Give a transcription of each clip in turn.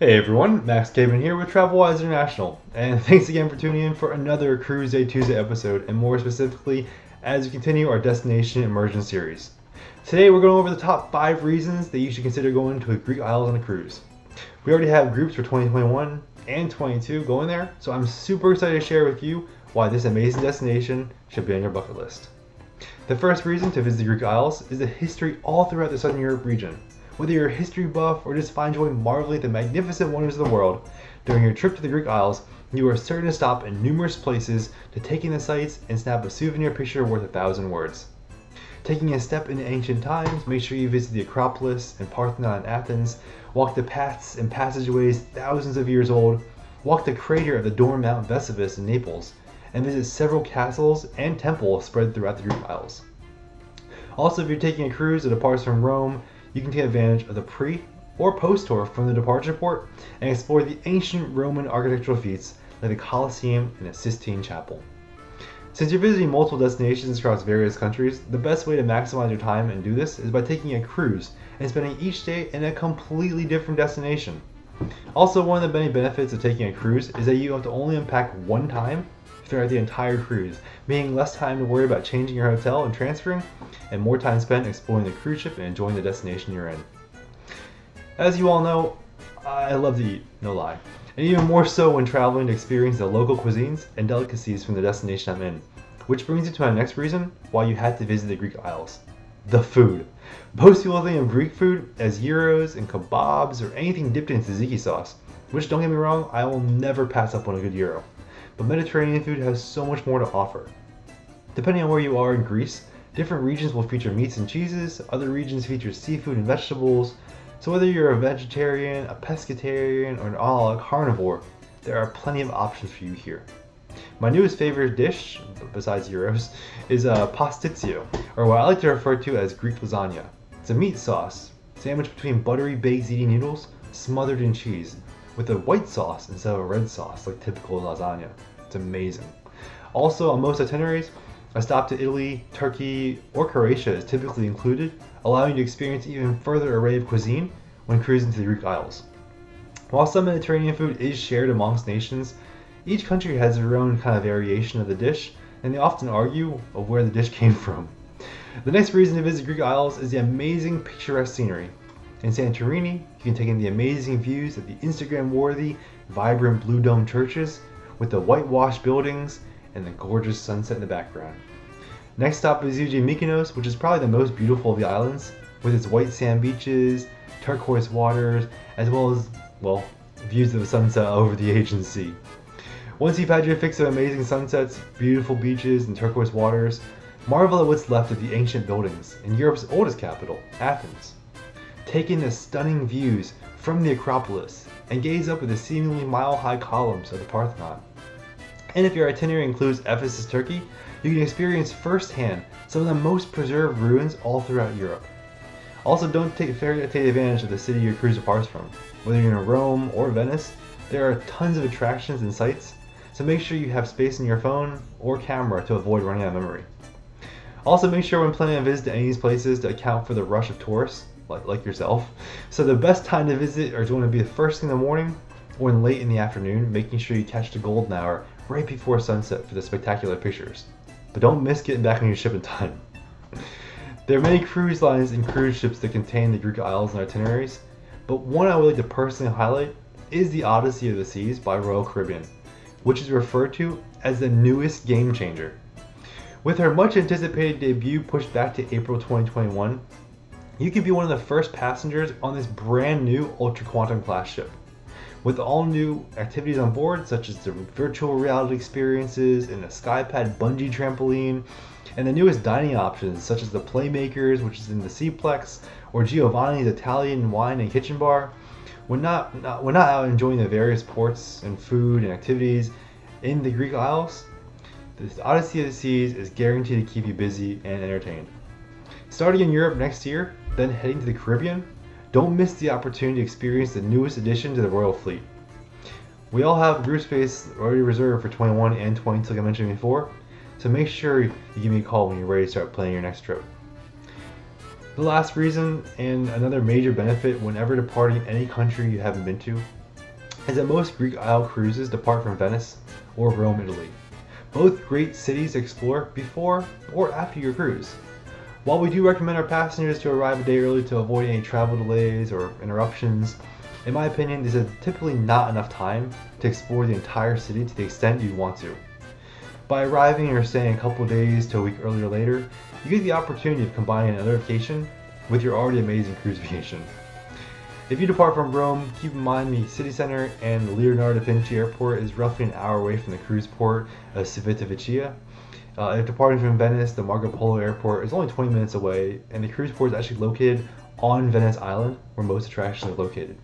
Hey everyone, Max Caven here with TravelWise International, and thanks again for tuning in for another Cruise Day Tuesday episode, and more specifically, as we continue our Destination Immersion series. Today we're going over the top 5 reasons that you should consider going to the Greek Isles on a cruise. We already have groups for 2021 and 22 going there, so I'm super excited to share with you why this amazing destination should be on your bucket list. The first reason to visit the Greek Isles is the history all throughout the Southern Europe region. Whether you're a history buff or just find joy marveling at the magnificent wonders of the world, during your trip to the Greek Isles, you are certain to stop in numerous places to take in the sights and snap a souvenir picture worth 1,000 words. Taking a step into ancient times, make sure you visit the Acropolis and Parthenon in Athens, walk the paths and passageways thousands of years old, walk the crater of the Dorm Mount Vesuvius in Naples, and visit several castles and temples spread throughout the Greek Isles. Also, if you're taking a cruise that departs from Rome, you can take advantage of the pre or post tour from the departure port and explore the ancient Roman architectural feats like the Colosseum and the Sistine Chapel. Since you're visiting multiple destinations across various countries, the best way to maximize your time and do this is by taking a cruise and spending each day in a completely different destination. Also, one of the many benefits of taking a cruise is that you have to only unpack one time throughout the entire cruise, meaning less time to worry about changing your hotel and transferring, and more time spent exploring the cruise ship and enjoying the destination you're in. As you all know, I love to eat, no lie, and even more so when traveling to experience the local cuisines and delicacies from the destination I'm in. Which brings me to my next reason why you have to visit the Greek Isles: the food. Most people think of Greek food as gyros and kebabs or anything dipped in tzatziki sauce, which, don't get me wrong, I will never pass up on a good gyro. But Mediterranean food has so much more to offer. Depending on where you are in Greece, different regions will feature meats and cheeses, other regions feature seafood and vegetables. So whether you're a vegetarian, a pescatarian, or an all carnivore, there are plenty of options for you here. My newest favorite dish, besides gyros, is pastitsio, or what I like to refer to as Greek lasagna. It's a meat sauce, sandwiched between buttery baked ziti noodles, smothered in cheese, with a white sauce instead of a red sauce like typical lasagna. It's amazing. Also, on most itineraries, a stop to Italy, Turkey, or Croatia is typically included, allowing you to experience an even further array of cuisine when cruising to the Greek Isles. While some Mediterranean food is shared amongst nations, each country has their own kind of variation of the dish, and they often argue of where the dish came from. The next reason to visit Greek Isles is the amazing picturesque scenery. In Santorini, you can take in the amazing views of the Instagram-worthy, vibrant blue dome churches with the whitewashed buildings and the gorgeous sunset in the background. Next stop is usually Mykonos, which is probably the most beautiful of the islands, with its white sand beaches, turquoise waters, as well as, views of the sunset over the Aegean Sea. Once you've had your fix of amazing sunsets, beautiful beaches, and turquoise waters, marvel at what's left of the ancient buildings in Europe's oldest capital, Athens. Take in the stunning views from the Acropolis and gaze up at the seemingly mile-high columns of the Parthenon. And if your itinerary includes Ephesus, Turkey, you can experience firsthand some of the most preserved ruins all throughout Europe. Also, don't take advantage of the city your cruise departs from. Whether you're in Rome or Venice, there are tons of attractions and sights, so make sure you have space in your phone or camera to avoid running out of memory. Also, make sure when planning a visit to any of these places to account for the rush of tourists, like yourself. So the best time to visit is going to be the first thing in the morning or late in the afternoon, making sure you catch the golden hour right before sunset for the spectacular pictures. But don't miss getting back on your ship in time. There are many cruise lines and cruise ships that contain the Greek Isles in their itineraries, but one I would like to personally highlight is the Odyssey of the Seas by Royal Caribbean, which is referred to as the newest game changer. With her much anticipated debut pushed back to April 2021, you could be one of the first passengers on this brand new Ultra Quantum class ship. With all new activities on board, such as the virtual reality experiences and the Skypad bungee trampoline, and the newest dining options such as the Playmakers, which is in the Seaplex, or Giovanni's Italian wine and kitchen bar. When not out enjoying the various ports and food and activities in the Greek Isles, the Odyssey of the Seas is guaranteed to keep you busy and entertained. Starting in Europe next year, then heading to the Caribbean, don't miss the opportunity to experience the newest addition to the Royal Fleet. We all have group space already reserved for 21 and 22 like I mentioned before, so make sure you give me a call when you're ready to start planning your next trip. The last reason, and another major benefit whenever departing any country you haven't been to, is that most Greek Isle cruises depart from Venice or Rome, Italy. Both great cities to explore before or after your cruise. While we do recommend our passengers to arrive a day early to avoid any travel delays or interruptions, in my opinion, this is typically not enough time to explore the entire city to the extent you'd want to. By arriving or staying a couple days to a week earlier or later, you get the opportunity of combining another vacation with your already amazing cruise vacation. If you depart from Rome, keep in mind the city center and Leonardo da Vinci Airport is roughly an hour away from the cruise port of Civitavecchia. If departing from Venice, the Marco Polo Airport is only 20 minutes away, and the cruise port is actually located on Venice Island, where most attractions are located.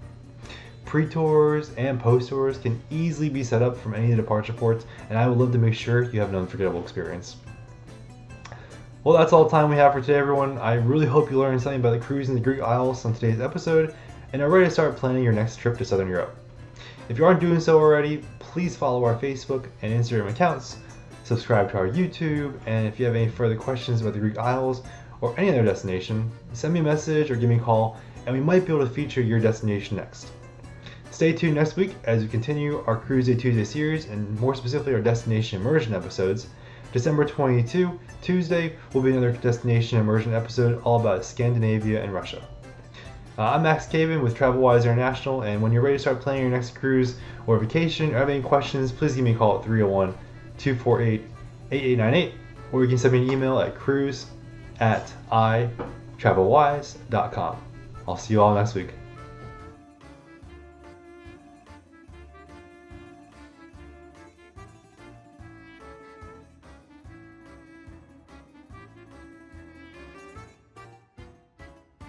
Pre-tours and post-tours can easily be set up from any of the departure ports, and I would love to make sure you have an unforgettable experience. Well, that's all the time we have for today, everyone. I really hope you learned something about the cruise in the Greek Isles on today's episode, and are ready to start planning your next trip to Southern Europe. If you aren't doing so already, please follow our Facebook and Instagram accounts, subscribe to our YouTube, and if you have any further questions about the Greek Isles or any other destination, send me a message or give me a call, and we might be able to feature your destination next. Stay tuned next week as we continue our Cruise Day Tuesday series, and more specifically our destination immersion episodes. December 22, Tuesday, will be another destination immersion episode all about Scandinavia and Russia. I'm Max Caven with TravelWise International, and when you're ready to start planning your next cruise or vacation or have any questions, please give me a call at 301-248-8898, or you can send me an email at cruise@itravelwise.com. I'll see you all next week.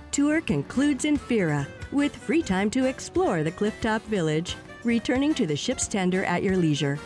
Tour concludes in Fira, with free time to explore the clifftop village, returning to the ship's tender at your leisure.